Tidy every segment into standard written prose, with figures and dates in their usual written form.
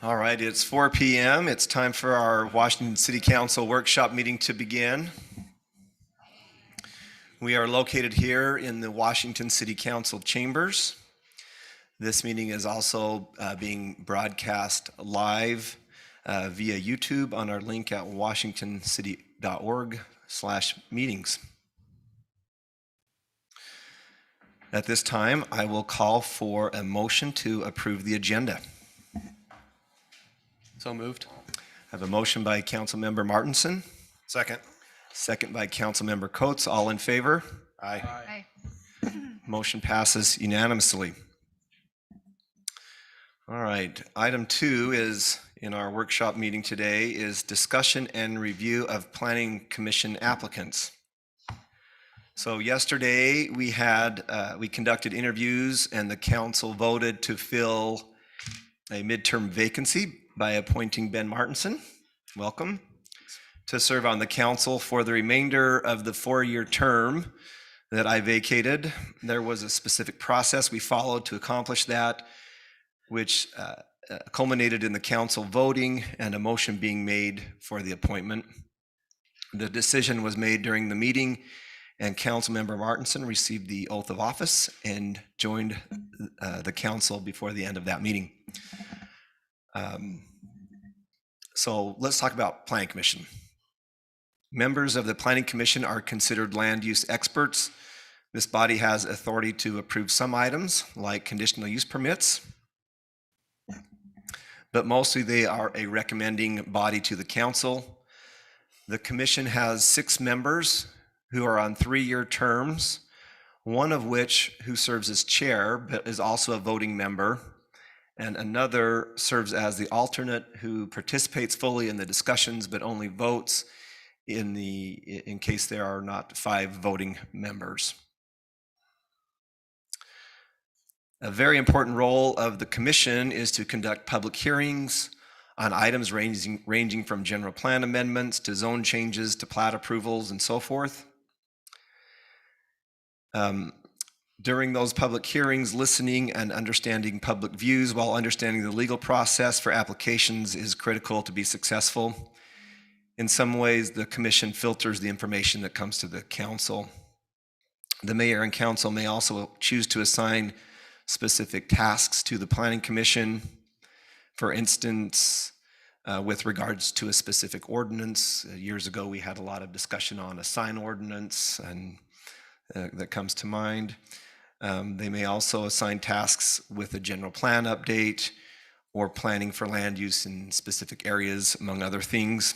All right, it's 4 p.m. It's time for our Washington City Council workshop meeting to begin. We are located here in the Washington City Council chambers. This meeting is also being broadcast live via YouTube on our link at washingtoncity.org/meetings. At this time, I will call for a motion to approve the agenda. So moved. I have a motion by Councilmember Martinson. Second. Second by Councilmember Coates. All in favor? Aye. Motion passes unanimously. All right, item 2 is in our workshop meeting today is discussion and review of Planning Commission applicants. So yesterday we conducted interviews and the council voted to fill a midterm vacancy by appointing Ben Martinson, welcome, to serve on the council for the remainder of the 4-year term that I vacated. There was a specific process we followed to accomplish that, which culminated in the council voting and a motion being made for the appointment. The decision was made during the meeting, and Councilmember Martinson received the oath of office and joined the council before the end of that meeting. So let's talk about Planning Commission. Members of the Planning Commission are considered land use experts. This body has authority to approve some items like conditional use permits, but mostly they are a recommending body to the council. The commission has 6 members who are on 3-year terms, one of which who serves as chair but is also a voting member, and another serves as the alternate who participates fully in the discussions but only votes in case there are not 5 voting members. A very important role of the commission is to conduct public hearings on items ranging from general plan amendments to zone changes to plat approvals and so forth. During those public hearings, listening and understanding public views while understanding the legal process for applications is critical to be successful. In some ways, the commission filters the information that comes to the council. The mayor and council may also choose to assign specific tasks to the Planning Commission. For instance, with regards to a specific ordinance, years ago we had a lot of discussion on a sign ordinance, and that comes to mind. They may also assign tasks with a general plan update or planning for land use in specific areas, among other things.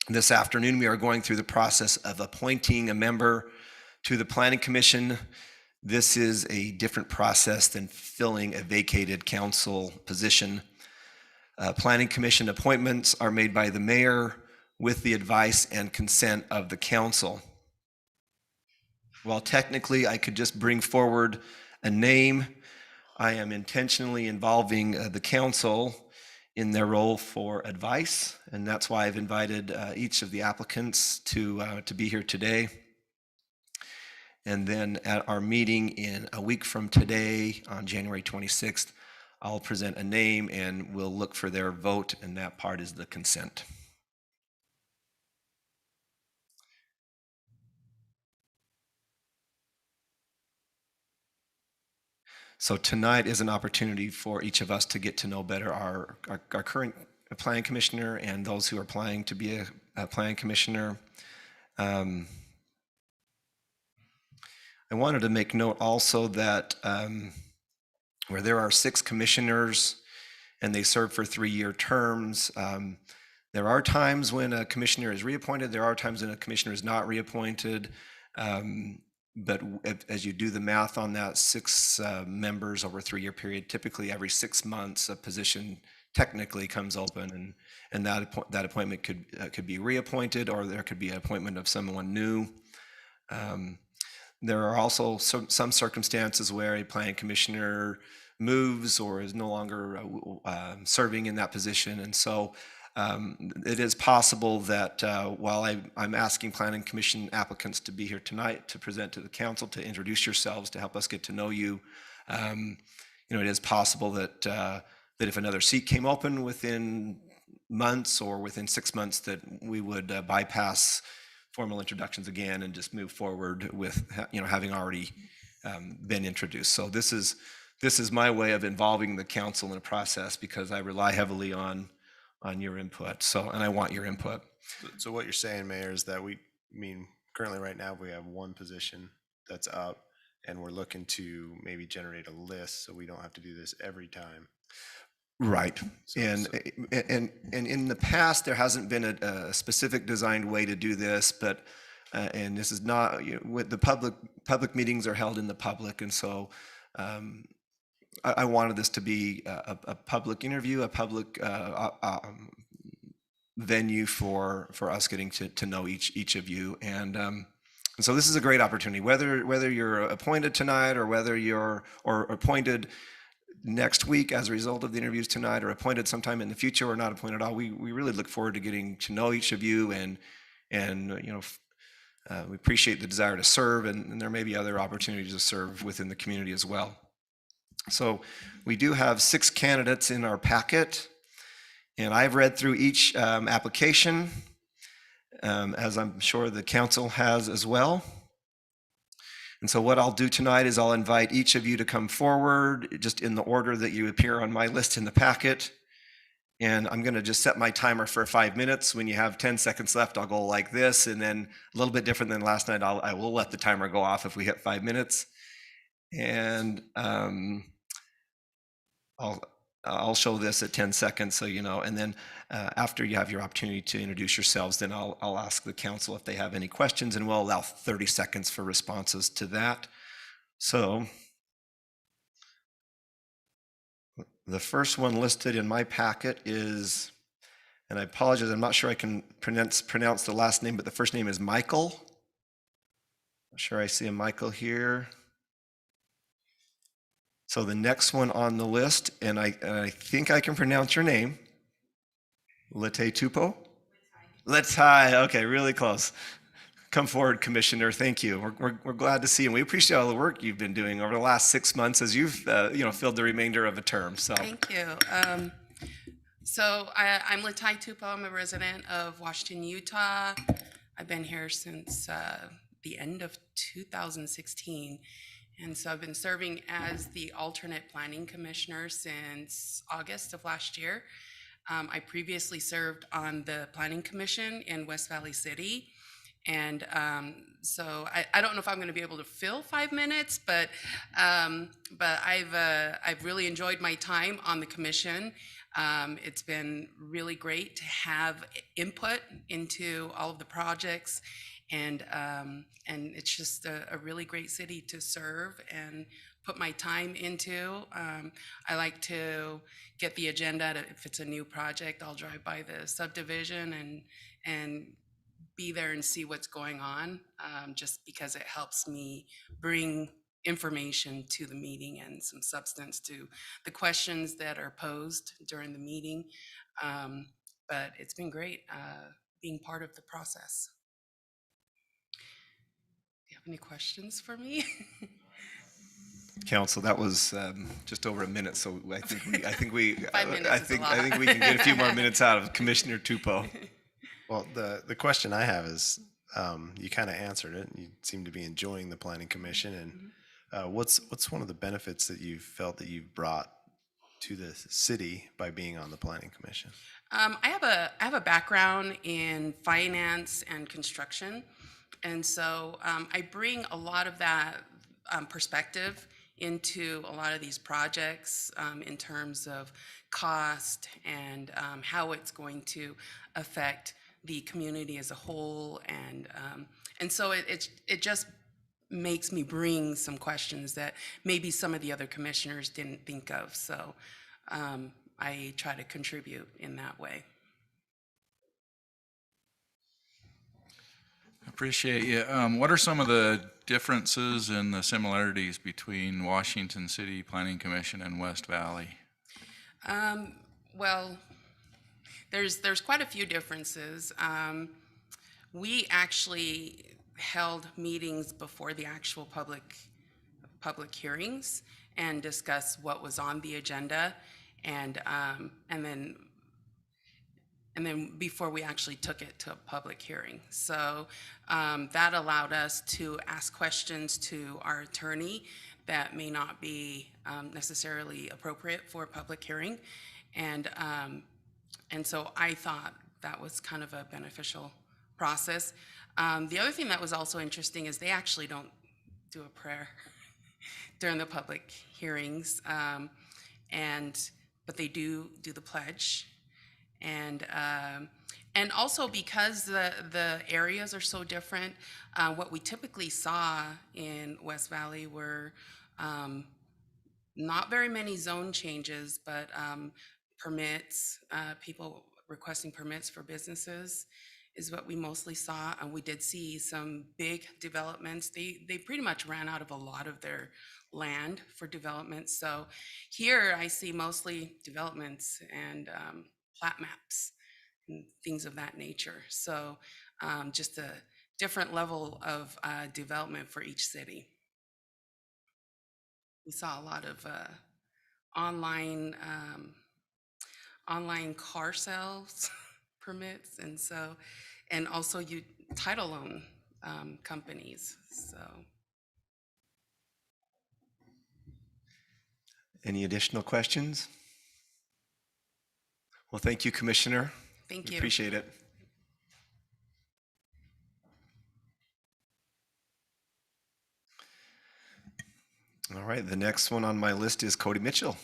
This afternoon, we are going through the process of appointing a member to the Planning Commission. This is a different process than filling a vacated council position. Planning Commission appointments are made by the mayor with the advice and consent of the council. While technically I could just bring forward a name, I am intentionally involving the council in their role for advice, and that's why I've invited each of the applicants to be here today. And then at our meeting in a week from today, on January 26th, I'll present a name and we'll look for their vote, and that part is the consent. So tonight is an opportunity for each of us to get to know better our current planning commissioner and those who are applying to be a planning commissioner. I wanted to make note also that where there are 6 commissioners and they serve for 3-year terms, there are times when a commissioner is reappointed, there are times when a commissioner is not reappointed. But as you do the math on that, 6 members over a 3-year period, typically every 6 months a position technically comes open, and that appointment could be reappointed, or there could be an appointment of someone new. There are also some circumstances where a planning commissioner moves or is no longer serving in that position, and so it is possible that while I'm asking Planning Commission applicants to be here tonight to present to the council, to introduce yourselves, to help us get to know you, it is possible that that if another seat came open within months or within 6 months, that we would bypass formal introductions again and just move forward with having already been introduced. So this is my way of involving the council in a process, because I rely heavily on your input. And I want your input. So what you're saying, Mayor, is that currently right now we have one position that's up, and we're looking to maybe generate a list so we don't have to do this every time. Right. And in the past, there hasn't been a specific designed way to do this, but and this is not, with the public meetings are held in the public, and so I wanted this to be a public interview, a public venue for us getting to know each of you, and so this is a great opportunity, whether you're appointed tonight or whether you're appointed next week as a result of the interviews tonight, or appointed sometime in the future, or not appointed at all. We really look forward to getting to know each of you, and we appreciate the desire to serve, and there may be other opportunities to serve within the community as well. So we do have 6 candidates in our packet, and I've read through each application, as I'm sure the council has as well. And so what I'll do tonight is I'll invite each of you to come forward, just in the order that you appear on my list in the packet. And I'm going to just set my timer for 5 minutes. When you have 10 seconds left, I'll go like this. And then, a little bit different than last night, I will let the timer go off if we hit 5 minutes. And I'll show this at 10 seconds, so you know. And then after you have your opportunity to introduce yourselves, then I'll ask the council if they have any questions, and we'll allow 30 seconds for responses to that. So the first one listed in my packet is, and I apologize, I'm not sure I can pronounce the last name, but the first name is Michael. I'm sure I see a Michael here. So the next one on the list, and I think I can pronounce your name, Lete Tupo? Letai, okay, really close. Come forward, Commissioner. Thank you. We're glad to see you, and we appreciate all the work you've been doing over the last 6 months as you've filled the remainder of a term. So thank you. I'm Letai Tupo. I'm a resident of Washington, Utah. I've been here since the end of 2016. And so I've been serving as the alternate planning commissioner since August of last year. I previously served on the planning commission in West Valley City. And so I don't know if I'm going to be able to fill 5 minutes, but I've really enjoyed my time on the commission. It's been really great to have input into all of the projects, and it's just a really great city to serve and put my time into. I like to get the agenda. If it's a new project, I'll drive by the subdivision and be there and see what's going on, just because it helps me bring information to the meeting and some substance to the questions that are posed during the meeting. But it's been great being part of the process. Do you have any questions for me? Council, that was just over a minute, so I think we 5 minutes I think we can get a few more minutes out of Commissioner Tupo. Well, the question I have is, you kind of answered it. You seem to be enjoying the planning commission, and what's one of the benefits that you've felt that you've brought to the city by being on the planning commission? I have a background in finance and construction, and so I bring a lot of that perspective into a lot of these projects, in terms of cost and how it's going to affect the community as a whole, and so it just makes me bring some questions that maybe some of the other commissioners didn't think of. So I try to contribute in that way. Appreciate you. What are some of the differences and the similarities between Washington City Planning Commission and West Valley? Well, there's quite a few differences. We actually held meetings before the actual public hearings and discussed what was on the agenda. and then before we actually took it to a public hearing. So that allowed us to ask questions to our attorney that may not be necessarily appropriate for a public hearing. And so I thought that was kind of a beneficial process. The other thing that was also interesting is they actually don't do a prayer during the public hearings, but they do the pledge. And also because the areas are so different, what we typically saw in West Valley were not very many zone changes, but permits, people requesting permits for businesses is what we mostly saw. And we did see some big developments. They pretty much ran out of a lot of their land for development. So here I see mostly developments and plat maps and things of that nature. So just a different level of development for each city. We saw a lot of online car sales permits, and also title loan companies. So. Any additional questions? Well, thank you, Commissioner. Thank We you. appreciate it. All right, the next one on my list is Cody Mitchell.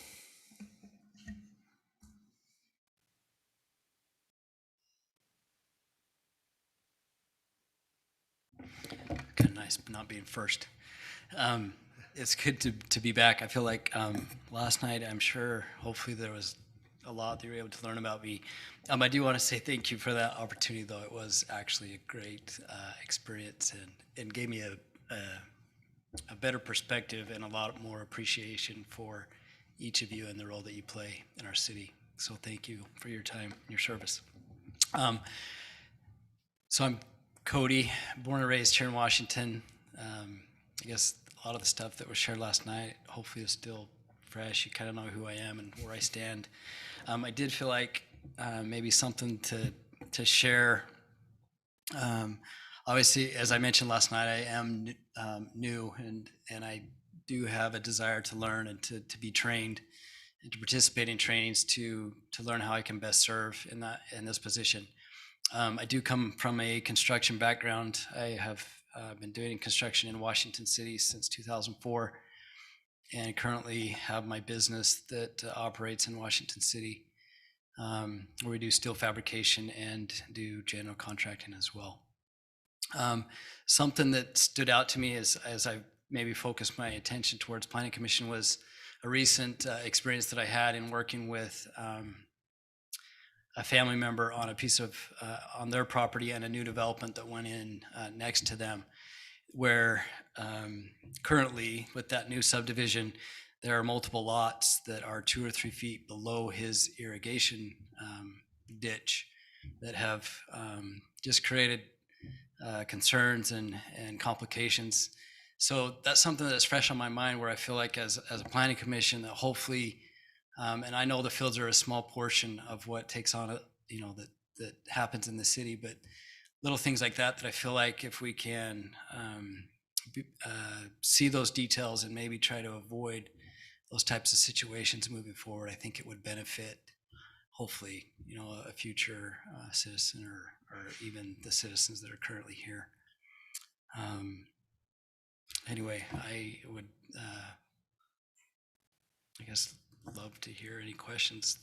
Kind of nice not being first. It's good to be back. I feel like last night, I'm sure, hopefully there was a lot that you were able to learn about me. I do want to say thank you for that opportunity, though. It was actually a great experience and gave me a better perspective and a lot more appreciation for each of you and the role that you play in our city. So thank you for your time and your service. So I'm Cody, born and raised here in Washington. I guess a lot of the stuff that was shared last night hopefully is still fresh. You kind of know who I am and where I stand. I did feel like maybe something to share. Obviously, as I mentioned last night, I am new and I do have a desire to learn and to be trained and to participate in trainings to learn how I can best serve in this position. I do come from a construction background. I have been doing construction in Washington City since 2004 and currently have my business that operates in Washington City, where we do steel fabrication and do general contracting as well. Something that stood out to me as I maybe focused my attention towards Planning Commission was a recent experience that I had in working with a family member on a piece of on their property and a new development that went in next to them, where currently with that new subdivision, there are multiple lots that are 2 or 3 feet below his irrigation ditch that have just created concerns and complications. So that's something that's fresh on my mind, where I feel like as a planning commission that hopefully, and I know the fields are a small portion of what takes on that happens in the city, but little things like that I feel like if we can see those details and maybe try to avoid those types of situations moving forward, I think it would benefit hopefully a future citizen or even the citizens that are currently here. Anyway, I would I guess love to hear any questions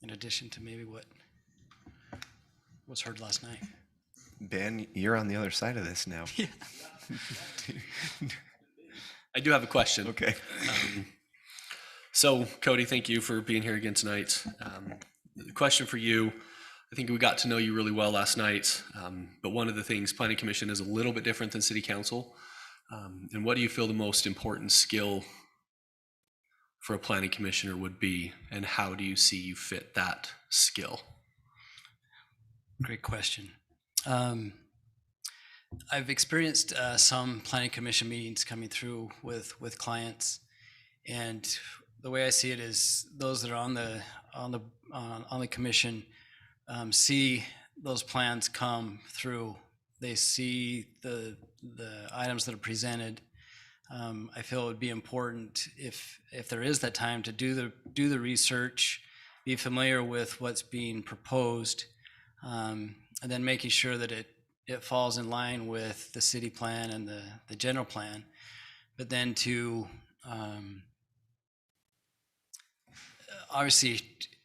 in addition to maybe what was heard last night. Ben, you're on the other side of this now. Yeah. I do have a question. Okay. So, Cody, thank you for being here again tonight. The question for you, I think we got to know you really well last night, but one of the things, Planning Commission is a little bit different than City Council. And what do you feel the most important skill for a planning commissioner would be, and how do you see you fit that skill? Great question. I've experienced some planning commission meetings coming through with clients, and the way I see it is those that are on the commission see those plans come through. They see the items that are presented. I feel it would be important if there is that time to do the research, be familiar with what's being proposed, and then making sure that it falls in line with the city plan and the general plan. But then to obviously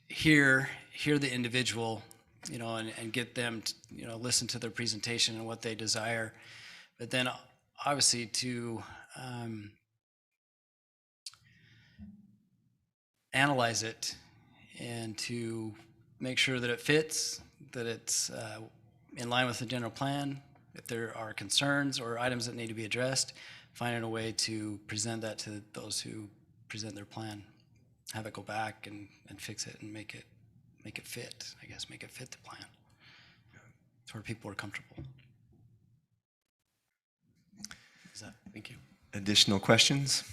hear the individual, and get them to, listen to their presentation and what they desire. But then obviously to analyze it and to make sure that it fits, that it's in line with the general plan. If there are concerns or items that need to be addressed, finding a way to present that to those who present their plan, have it go back and fix it and make it fit, I guess, make it fit the plan. It's where people are comfortable. Thank you. Additional questions?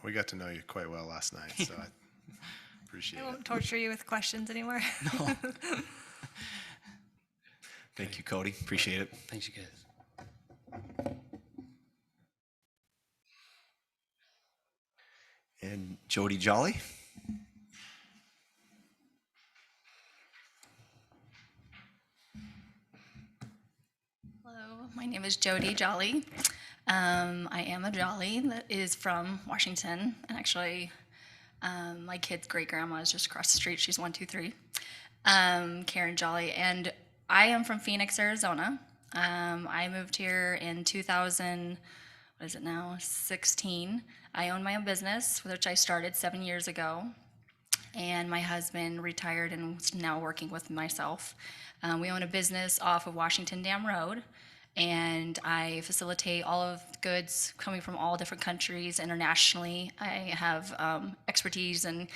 We got to know you quite well last night, so I appreciate I it. won't torture you with questions anymore. No. Thank you, Cody. Appreciate it. Thanks, you guys. And Jody Jolly? Hello, my name is Jody Jolly. I am a Jolly that is from Washington, and actually, my kid's great grandma is just across the street. She's 123, Karen Jolly, and I am from Phoenix, Arizona. I moved here in 2000. What is it now? 16. I own my own business, which I started 7 years ago, and my husband retired and is now working with myself. We own a business off of Washington Dam Road, and I facilitate all of the goods coming from all different countries internationally. I have expertise in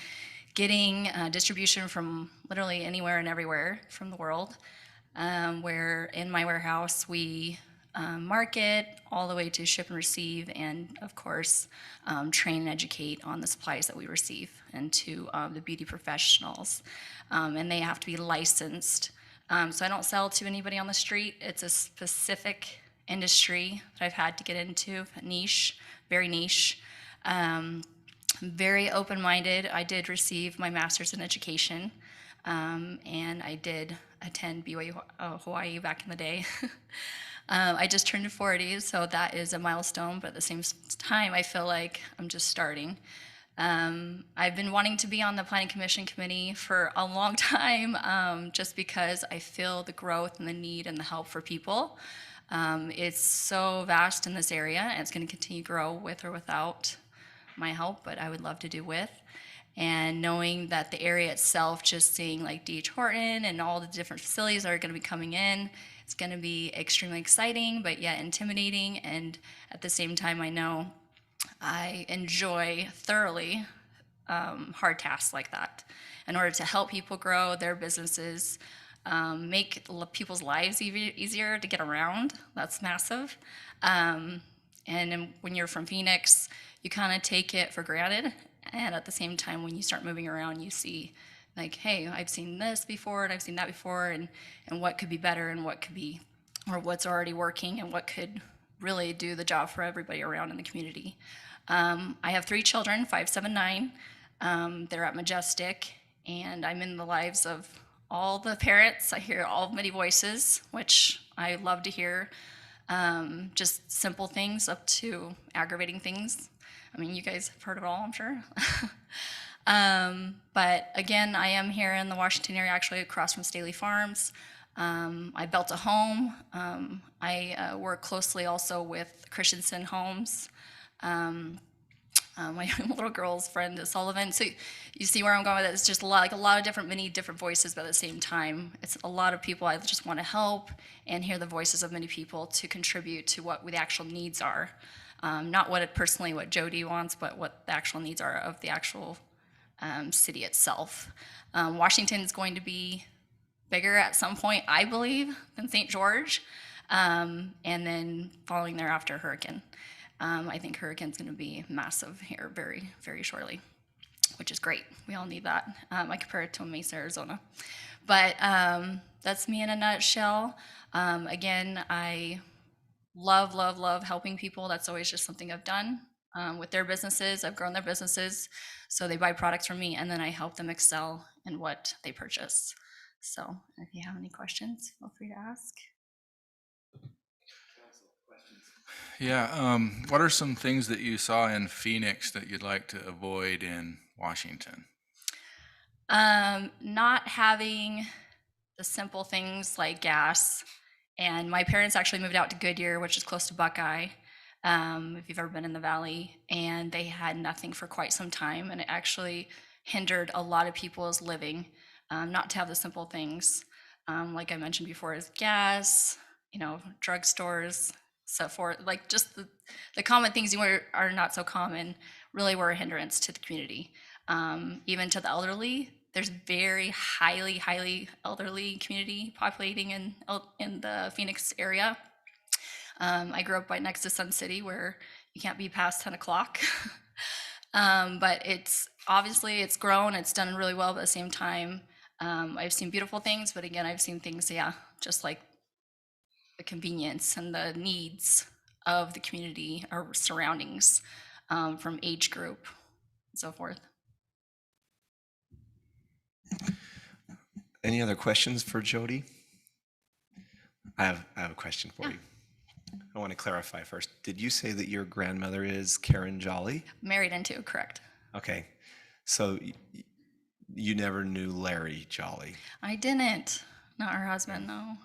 getting distribution from literally anywhere and everywhere from the world, where in my warehouse we market all the way to ship and receive, and of course train and educate on the supplies that we receive and to the beauty professionals, and they have to be licensed. So I don't sell to anybody on the street. It's a specific industry that I've had to get into, niche, very niche. Very open-minded. I did receive my master's in education, and I did attend BYU Hawaii back in the day. I just turned 40, so that is a milestone, but at the same time, I feel like I'm just starting. I've been wanting to be on the Planning Commission committee for a long time, just because I feel the growth and the need and the help for people. It's so vast in this area, and it's going to continue to grow with or without my help, but I would love to do with. And knowing that the area itself, just seeing like D.H. Horton and all the different facilities that are going to be coming in, it's going to be extremely exciting, but yet intimidating. And at the same time, I know I enjoy thoroughly hard tasks like that in order to help people grow their businesses, make people's lives easier to get around. That's massive. And when you're from Phoenix, you kind of take it for granted. And at the same time, when you start moving around, you see like, hey, I've seen this before and I've seen that before, and what could be better and what could be, or what's already working and what could really do the job for everybody around in the community. I have 3 children, 5, 7, 9. They're at Majestic, and I'm in the lives of all the parents. I hear all many voices, which I love to hear. Just simple things up to aggravating things. I mean, you guys have heard of it all, I'm sure. But again, I am here in the Washington area, actually across from Staley Farms. I built a home. I work closely also with Christensen Homes. My little girl's friend is Sullivan. So you see where I'm going with it. It's just a lot of different, many different voices, but at the same time, it's a lot of people I just want to help and hear the voices of many people to contribute to what the actual needs are. Not what Jody wants, but what the actual needs are of the actual city itself. Washington is going to be bigger at some point, I believe, than St. George, and then following thereafter, Hurricane. I think hurricane's going to be massive here very, very shortly, which is great. We all need that. I compare it to Mesa, Arizona. But that's me in a nutshell. Again, I love, love, love helping people. That's always just something I've done with their businesses. I've grown their businesses. So they buy products from me, and then I help them excel in what they purchase. So if you have any questions, feel free to ask. Yeah, what are some things that you saw in Phoenix that you'd like to avoid in Washington? Not having the simple things like gas. And my parents actually moved out to Goodyear, which is close to Buckeye, if you've ever been in the valley, and they had nothing for quite some time, and it actually hindered a lot of people's living, not to have the simple things, like I mentioned before, is gas, drugstores, so forth, like just the common things are not so common, really were a hindrance to the community, even to the elderly. There's very highly elderly community populating in the Phoenix area. I grew up right next to Sun City, where you can't be past 10 o'clock. But it's grown, it's done really well, but at the same time, I've seen beautiful things, but again, I've seen things, just like the convenience and the needs of the community or surroundings, from age group and so forth. Any other questions for Jody? I have a question for you. I want to clarify first. Did you say that your grandmother is Karen Jolly? Married into, correct. Okay. So you never knew Larry Jolly. I didn't. Not her husband, no.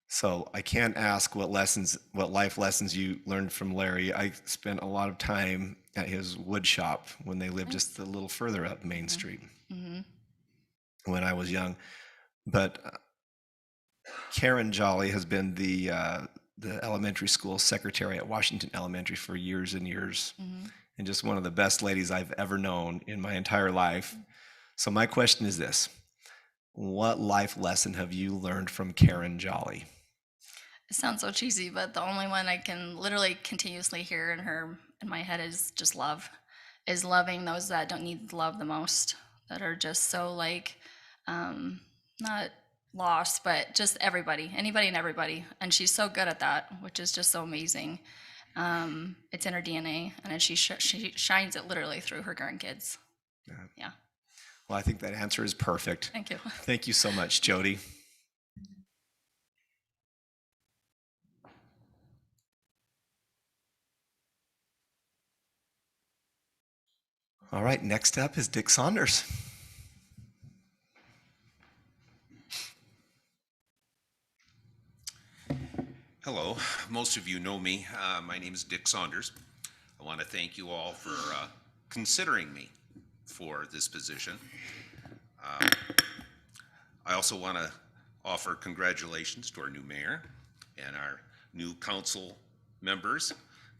So I can't ask what life lessons you learned from Larry. I spent a lot of time at his wood shop when they lived just a little further up Main Street when I was young. But Karen Jolly has been the elementary school secretary at Washington Elementary for years and years, and just one of the best ladies I've ever known in my entire life. So my question is this: what life lesson have you learned from Karen Jolly? It sounds so cheesy, but the only one I can literally continuously hear in my head is just love. Is loving those that don't need love the most, that are just so like, not lost, but just anybody and everybody. And she's so good at that, which is just so amazing. It's in her DNA, and she shines it literally through her grandkids. Yeah. Well, I think that answer is perfect. Thank you. Thank you so much, Jody. All right, next up is Dick Saunders. Hello, most of you know me. My name is Dick Saunders. I want to thank you all for considering me for this position. I also want to offer congratulations to our new mayor and our new council members,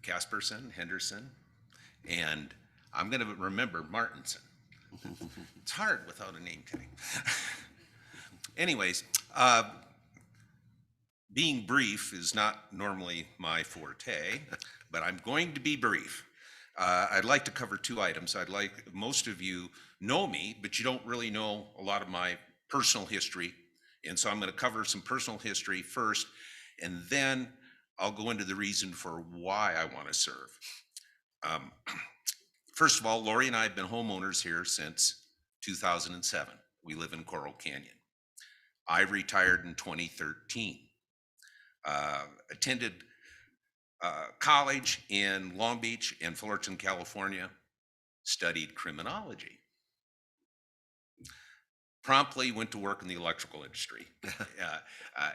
Casperson, Henderson, and I'm going to remember Martinson. It's hard without a name tag. Anyways, being brief is not normally my forte, but I'm going to be brief. I'd like to cover two items. Most of you know me, but you don't really know a lot of my personal history. And so I'm going to cover some personal history first, and then I'll go into the reason for why I want to serve. First of all, Lori and I have been homeowners here since 2007. We live in Coral Canyon. I retired in 2013. Attended college in Long Beach and Fullerton, California, studied criminology. Promptly went to work in the electrical industry.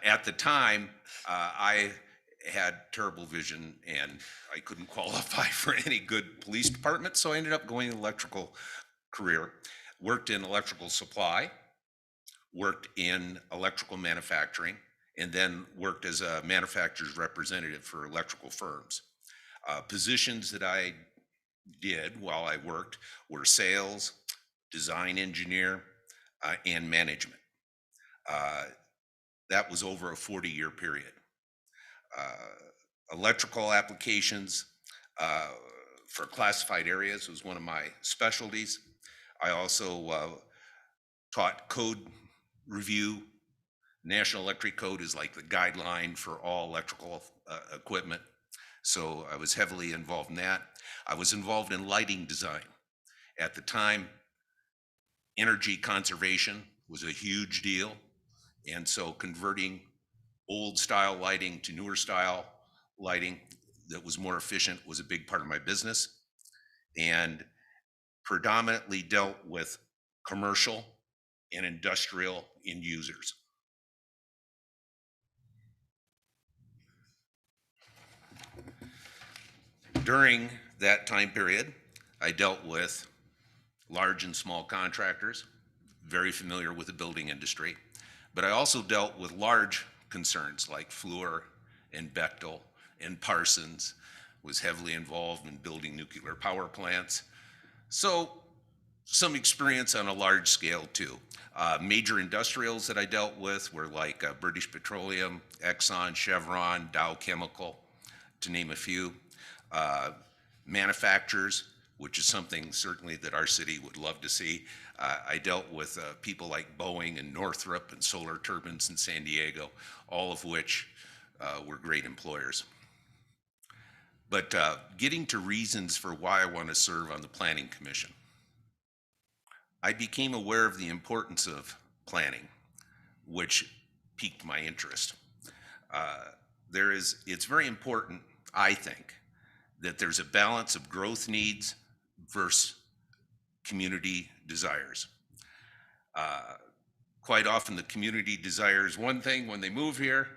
At the time, I had terrible vision and I couldn't qualify for any good police department, so I ended up going the electrical career. Worked in electrical supply, worked in electrical manufacturing, and then worked as a manufacturer's representative for electrical firms. Positions that I did while I worked were sales, design engineer, and management. That was over a 40-year period. Electrical applications, for classified areas was one of my specialties. I also taught code review. National Electric Code is like the guideline for all electrical equipment. So I was heavily involved in that. I was involved in lighting design. At the time, energy conservation was a huge deal. And so converting old style lighting to newer style lighting that was more efficient was a big part of my business, and predominantly dealt with commercial and industrial end users. During that time period, I dealt with large and small contractors, very familiar with the building industry, but I also dealt with large concerns like Fluor and Bechtel and Parsons, was heavily involved in building nuclear power plants. So some experience on a large scale too. Major industrials that I dealt with were like British Petroleum, Exxon, Chevron, Dow Chemical, to name a few. Manufacturers, which is something certainly that our city would love to see. I dealt with people like Boeing and Northrop and Solar Turbines in San Diego, all of which were great employers. But getting to reasons for why I want to serve on the Planning Commission. I became aware of the importance of planning, which piqued my interest. It's very important, I think, that there's a balance of growth needs versus community desires. Quite often the community desires one thing when they move here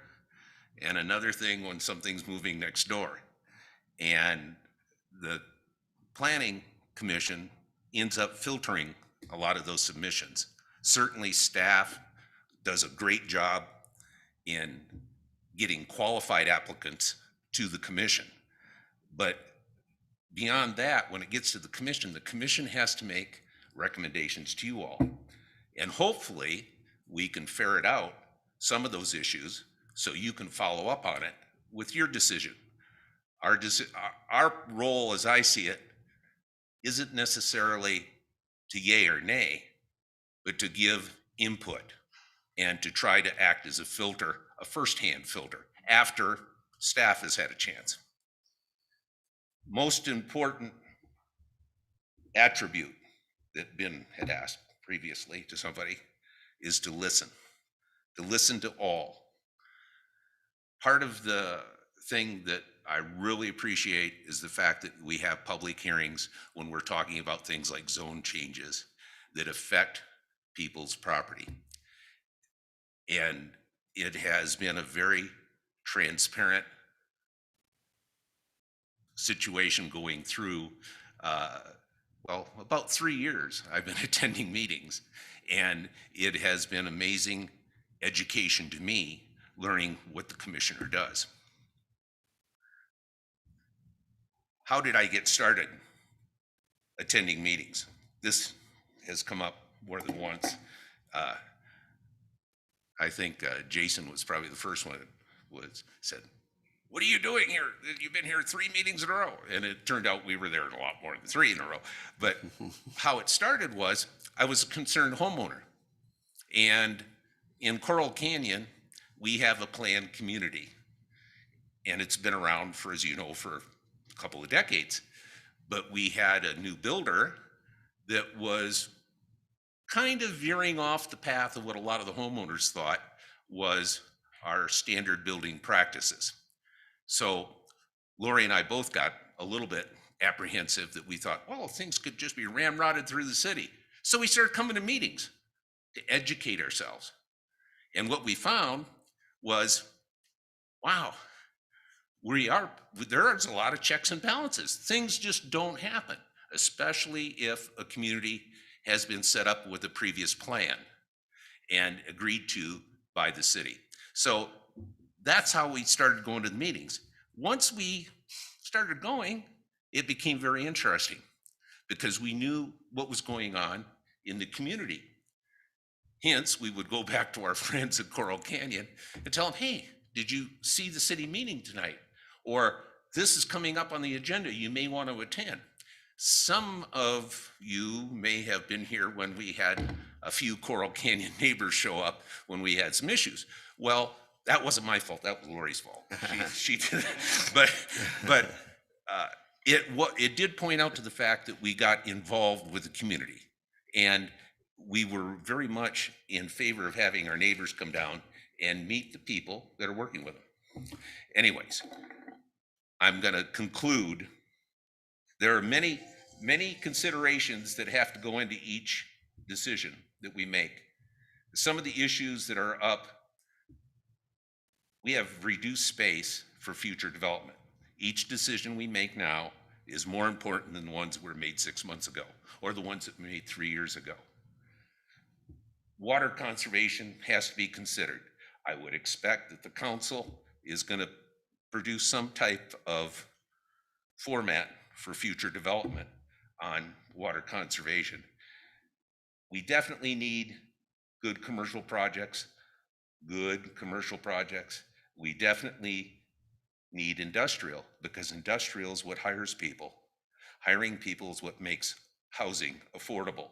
and another thing when something's moving next door. And the Planning Commission ends up filtering a lot of those submissions. Certainly staff does a great job in getting qualified applicants to the commission. But beyond that, when it gets to the commission has to make recommendations to you all. And hopefully we can ferret out some of those issues so you can follow up on it with your decision. Our role, as I see it, isn't necessarily to yay or nay, but to give input and to try to act as a filter, a first-hand filter, after staff has had a chance. Most important attribute that Ben had asked previously to somebody is to listen to all. Part of the thing that I really appreciate is the fact that we have public hearings when we're talking about things like zone changes that affect people's property. And it has been a very transparent situation going through, about 3 years I've been attending meetings, and it has been amazing education to me, learning what the commissioner does. How did I get started attending meetings? This has come up more than once. I think Jason was probably the first one that said, "What are you doing here? You've been here 3 meetings in a row." And it turned out we were there a lot more than 3 in a row. But how it started was I was a concerned homeowner. And in Coral Canyon, we have a planned community. And it's been around for, as you know, for a couple of decades. But we had a new builder that was kind of veering off the path of what a lot of the homeowners thought was our standard building practices. So Lori and I both got a little bit apprehensive that we thought, well, things could just be ramrodded through the city. So we started coming to meetings to educate ourselves. And what we found was, wow, there's a lot of checks and balances. Things just don't happen, especially if a community has been set up with a previous plan and agreed to by the city. So that's how we started going to the meetings. Once we started going, it became very interesting because we knew what was going on in the community. Hence, we would go back to our friends at Coral Canyon and tell them, "Hey, did you see the city meeting tonight?" Or this is coming up on the agenda. You may want to attend. Some of you may have been here when we had a few Coral Canyon neighbors show up when we had some issues. Well, that wasn't my fault. That was Lori's fault. She did it. But it did point out to the fact that we got involved with the community, and we were very much in favor of having our neighbors come down and meet the people that are working with them. Anyways, I'm going to conclude. There are many, many considerations that have to go into each decision that we make. Some of the issues that are up, we have reduced space for future development. Each decision we make now is more important than the ones that were made 6 months ago or the ones that were made 3 years ago. Water conservation has to be considered. I would expect that the council is going to produce some type of format for future development on water conservation. We definitely need good commercial projects. We definitely need industrial, because industrial is what hires people. Hiring people is what makes housing affordable.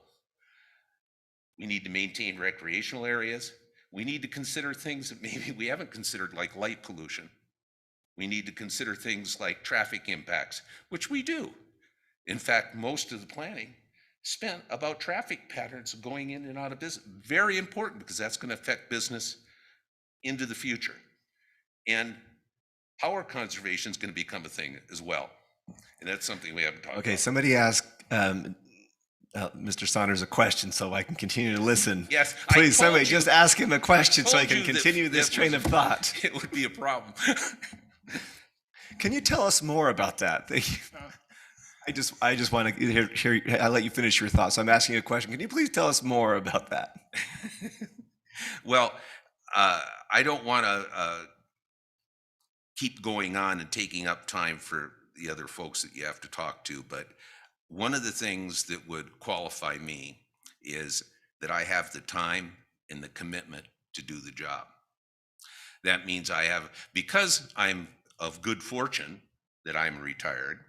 We need to maintain recreational areas. We need to consider things that maybe we haven't considered, like light pollution. We need to consider things like traffic impacts, which we do. In fact, most of the planning spent about traffic patterns going in and out of business. Very important, because that's going to affect business into the future. And power conservation is going to become a thing as well. And that's something we haven't talked about. Okay, somebody asked Mr. Saunders a question so I can continue to listen. Yes, I Please, told somebody you- just ask him a question so I told can you that continue this that train was- of thought. It would be a problem. Can you tell us more about that? Thank you. I just want to hear, I'll let you finish your thoughts. I'm asking you a question. Can you please tell us more about that? Well, I don't want to keep going on and taking up time for the other folks that you have to talk to, but one of the things that would qualify me is that I have the time and the commitment to do the job. That means because I'm of good fortune that I'm retired,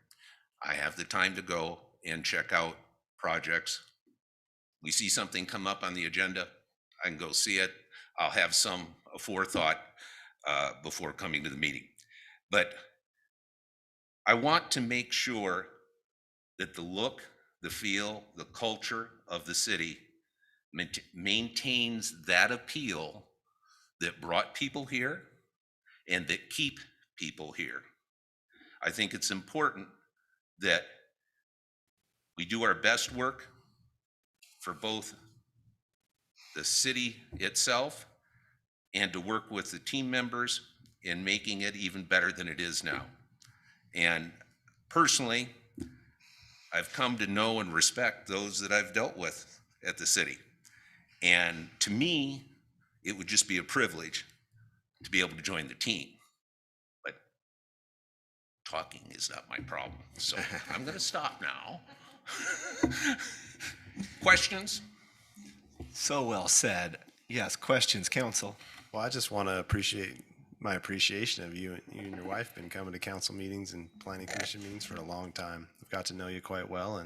I have the time to go and check out projects. We see something come up on the agenda, I can go see it. I'll have some forethought before coming to the meeting. But I want to make sure that the look, the feel, the culture of the city maintains that appeal that brought people here and that keep people here. I think it's important that we do our best work for both the city itself and to work with the team members in making it even better than it is now. And personally, I've come to know and respect those that I've dealt with at the city. And to me, it would just be a privilege to be able to join the team. But talking is not my problem. So I'm going to stop now. Questions? So well said. Yes, questions, council. Well, I just want to appreciate my appreciation of you. You and your wife have been coming to council meetings and planning commission meetings for a long time. I've got to know you quite well,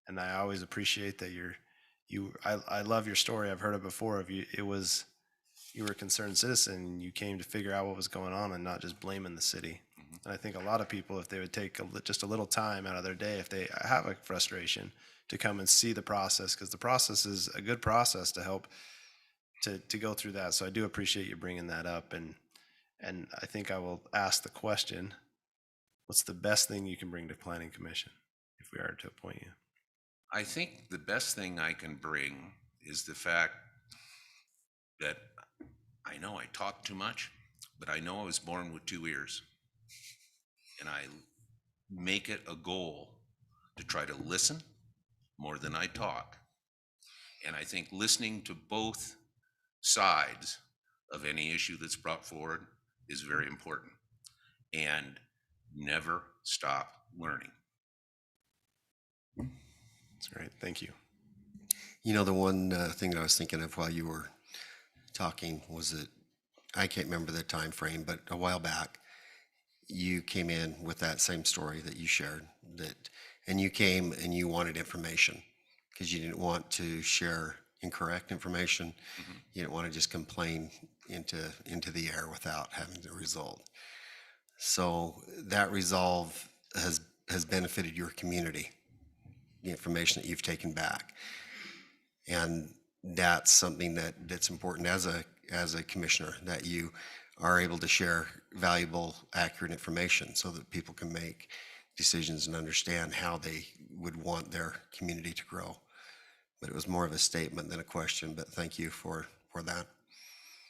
and I always appreciate that I love your story. I've heard it before of you. You were a concerned citizen, and you came to figure out what was going on and not just blaming the city. And I think a lot of people, if they would take just a little time out of their day, if they have a frustration, to come and see the process, because the process is a good process to help to go through that. So I do appreciate you bringing that up. And I think I will ask the question, what's the best thing you can bring to Planning Commission if we are to appoint you? I think the best thing I can bring is the fact that I know I talk too much, but I know I was born with 2 ears. And I make it a goal to try to listen more than I talk. And I think listening to both sides of any issue that's brought forward is very important. And never stop learning. That's great. Thank you. You know, the one thing that I was thinking of while you were talking was that I can't remember the time frame, but a while back, you came in with that same story that you shared, and you came and you wanted information because you didn't want to share incorrect information. You didn't want to just complain into the air without having the result. So that resolve has benefited your community, the information that you've taken back. And that's something that's important as a commissioner, that you are able to share valuable, accurate information so that people can make decisions and understand how they would want their community to grow. But it was more of a statement than a question, but thank you for that.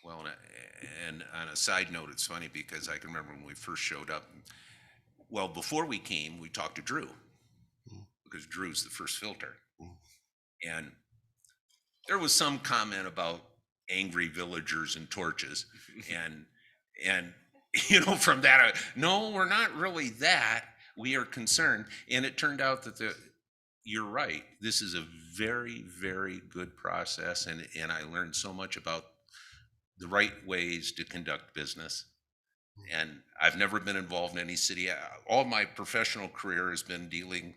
Well, and on a side note, it's funny because I can remember when we first showed up, well, before we came, we talked to Drew, because Drew's the first filter. And there was some comment about angry villagers and torches. And from that, no, we're not really that. We are concerned. And it turned out that you're right. This is a very, very good process. And I learned so much about the right ways to conduct business. And I've never been involved in any city. All my professional career has been dealing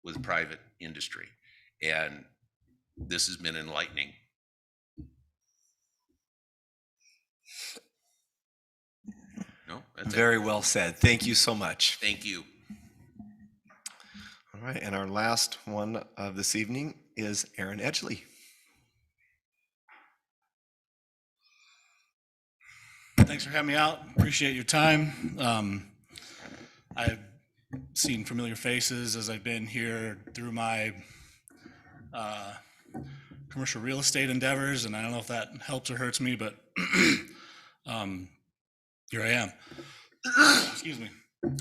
with private industry. And this has been enlightening. No, that's it. Very well said. Thank you so much. Thank you. All right, and our last one of this evening is Aaron Edgley. Thanks for having me out. Appreciate your time. I've seen familiar faces as I've been here through my commercial real estate endeavors, and I don't know if that helps or hurts me, but here I am. Excuse me.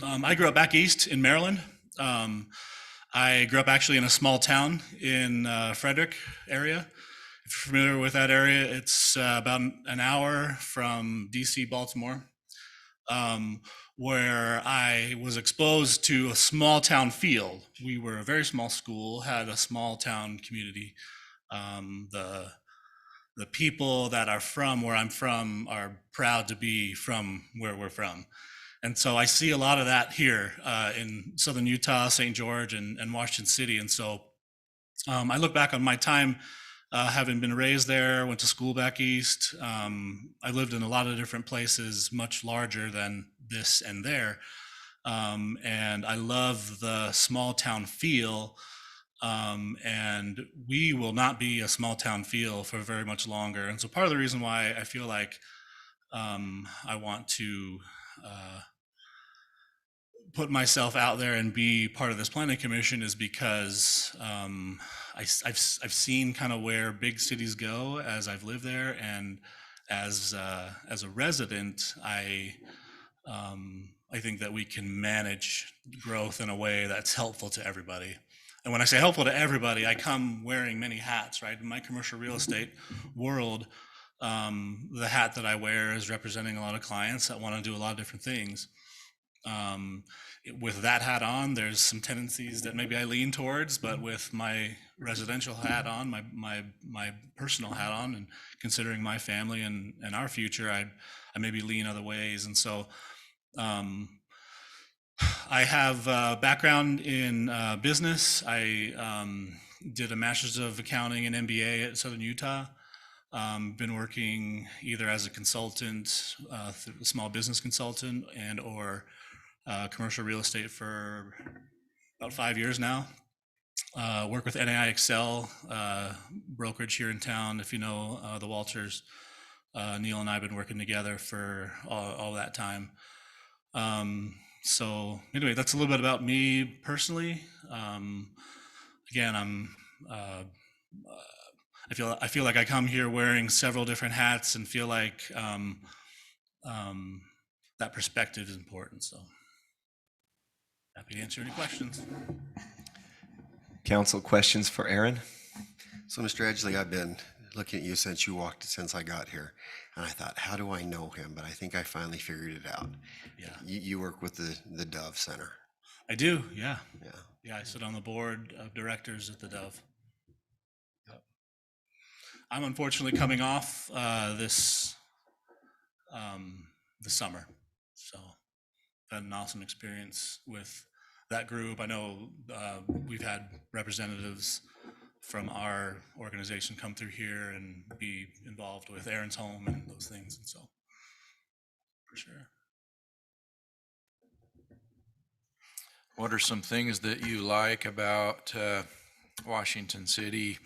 I grew up back east in Maryland. I grew up actually in a small town in Frederick area. If you're familiar with that area, it's about an hour from DC, Baltimore, where I was exposed to a small town feel. We were a very small school, had a small town community. The people that are from where I'm from are proud to be from where we're from. And so I see a lot of that here in southern Utah, St. George, and Washington City. And so I look back on my time having been raised there, went to school back east. I lived in a lot of different places, much larger than this and there. And I love the small town feel. And we will not be a small town feel for very much longer. And so part of the reason why I feel like I want to put myself out there and be part of this planning commission is because I've seen kind of where big cities go as I've lived there, and as a resident, I think that we can manage growth in a way that's helpful to everybody. And when I say helpful to everybody, I come wearing many hats, right? In my commercial real estate world, the hat that I wear is representing a lot of clients that want to do a lot of different things. With that hat on, there's some tendencies that maybe I lean towards, but with my residential hat on, my personal hat on, and considering my family and our future, I maybe lean other ways. And so I have a background in business. I did a master's of accounting and MBA at Southern Utah. Been working either as a consultant, small business consultant, and or commercial real estate for about 5 years now. Work with NAI Excel brokerage here in town. If you know the Walters, Neil and I have been working together for all that time. So anyway, that's a little bit about me personally. Again, I feel like I come here wearing several different hats and feel like that perspective is important. So happy to answer any questions. Council, questions for Aaron? So, Mr. Edgley, I've been looking at you since I got here, and I thought, how do I know him? But I think I finally figured it out. Yeah, You work with the Dove Center. I do. Yeah. Yeah. Yeah, I sit on the board of directors at the Dove. Yep. I'm unfortunately coming off this summer, so had an awesome experience with that group. I know we've had representatives from our organization come through here and be involved with Aaron's home and those things, and so for sure. What are some things that you like about Washington City,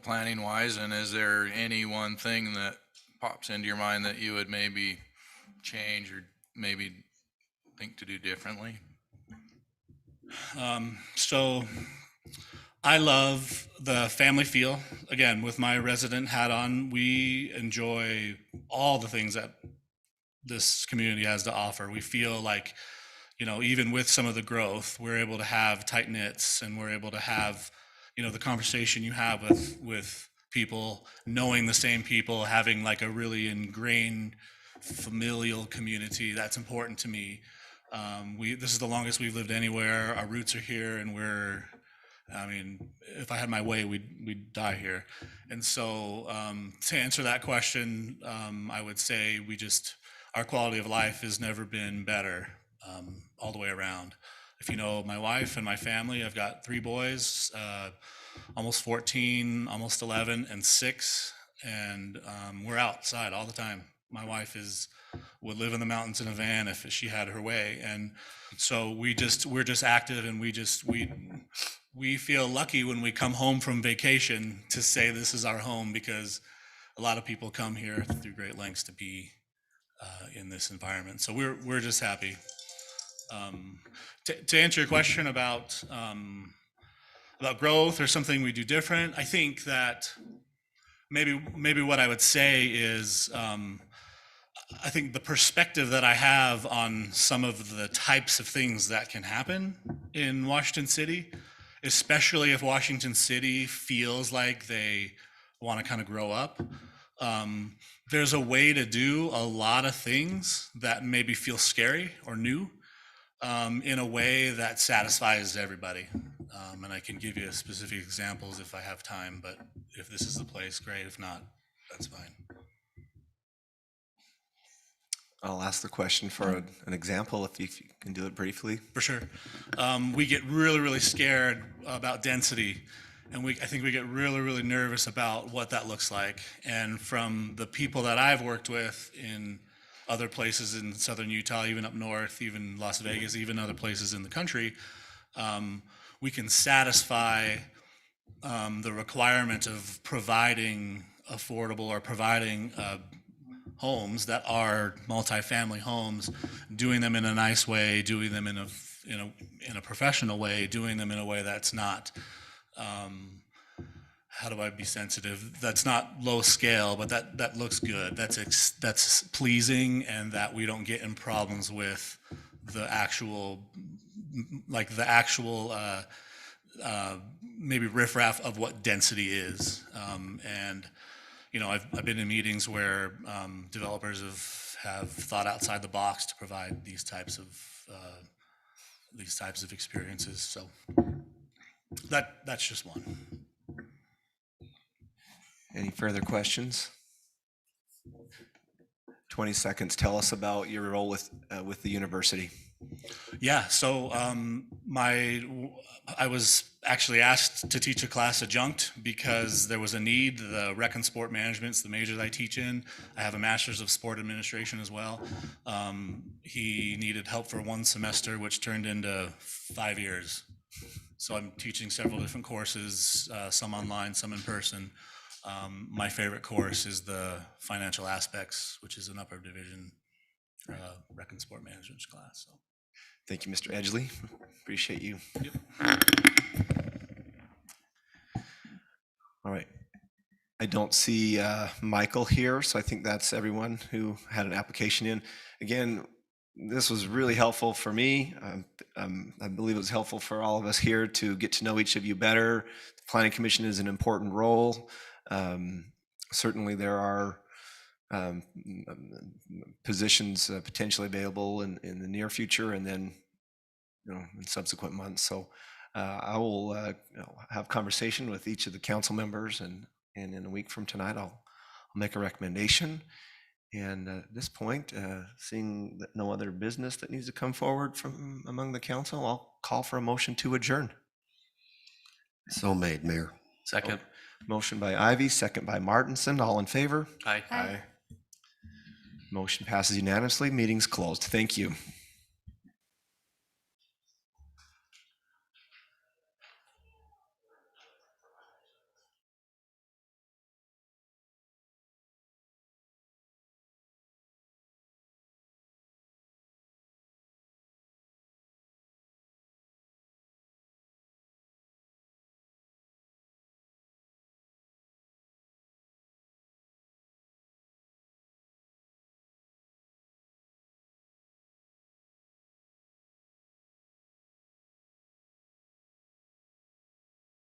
planning wise? And is there any one thing that pops into your mind that you would maybe change or maybe think to do differently? So I love the family feel. Again, with my resident hat on, we enjoy all the things that this community has to offer. We feel like, even with some of the growth, we're able to have tight knits, and we're able to have, the conversation you have with people, knowing the same people, having like a really ingrained familial community. That's important to me. This is the longest we've lived anywhere. Our roots are here, and if I had my way, we'd die here. And so to answer that question, I would say our quality of life has never been better all the way around. If you know my wife and my family, I've got 3 boys, almost 14, almost 11, and 6, and we're outside all the time. My wife would live in the mountains in a van if she had her way, and so we're just active, and we feel lucky when we come home from vacation to say this is our home, because a lot of people come here through great lengths to be in this environment. So we're just happy. To answer your question about growth or something we do different, I think that maybe what I would say is I think the perspective that I have on some of the types of things that can happen in Washington City, especially if Washington City feels like they want to kind of grow up. There's a way to do a lot of things that maybe feel scary or new in a way that satisfies everybody. And I can give you specific examples if I have time, but if this is the place, great. If not, that's fine. I'll ask the question for an example, if you can do it briefly. For sure. We get really, really scared about density, and I think we get really, really nervous about what that looks like. And from the people that I've worked with in other places in southern Utah, even up north, even Las Vegas, even other places in the country, we can satisfy the requirement of providing affordable or providing homes that are multifamily homes, doing them in a nice way, doing them in a professional way, doing them in a way that's not, how do I be sensitive? That's not low scale, but that looks good. That's pleasing, and that we don't get in problems with the actual maybe riffraff of what density is. And I've been in meetings where developers have thought outside the box to provide these types of experiences. So that's just one. Any further questions? 20 seconds. Tell us about your role with the university. Yeah, so I was actually asked to teach a class adjunct because there was a need. The rec and sport management's the major that I teach in. I have a master's of sport administration as well. He needed help for 1 semester, which turned into 5 years. So I'm teaching several different courses, some online, some in person. My favorite course is the financial aspects, which is an upper division rec and sport management class. So. Thank you, Mr. Edgley. Appreciate you. Yep. All right. I don't see Michael here, so I think that's everyone who had an application in. Again, this was really helpful for me. I believe it was helpful for all of us here to get to know each of you better. The Planning Commission is an important role. Certainly there are positions potentially available in the near future, and then in subsequent months. So I will have conversation with each of the council members, and in a week from tonight I'll make a recommendation. And at this point, seeing that no other business that needs to come forward from among the council, I'll call for a motion to adjourn. So made, Mayor. Second. Motion by Ivy, second by Martinson. All in favor? Aye. Aye. Motion passes unanimously. Meeting's closed. Thank you.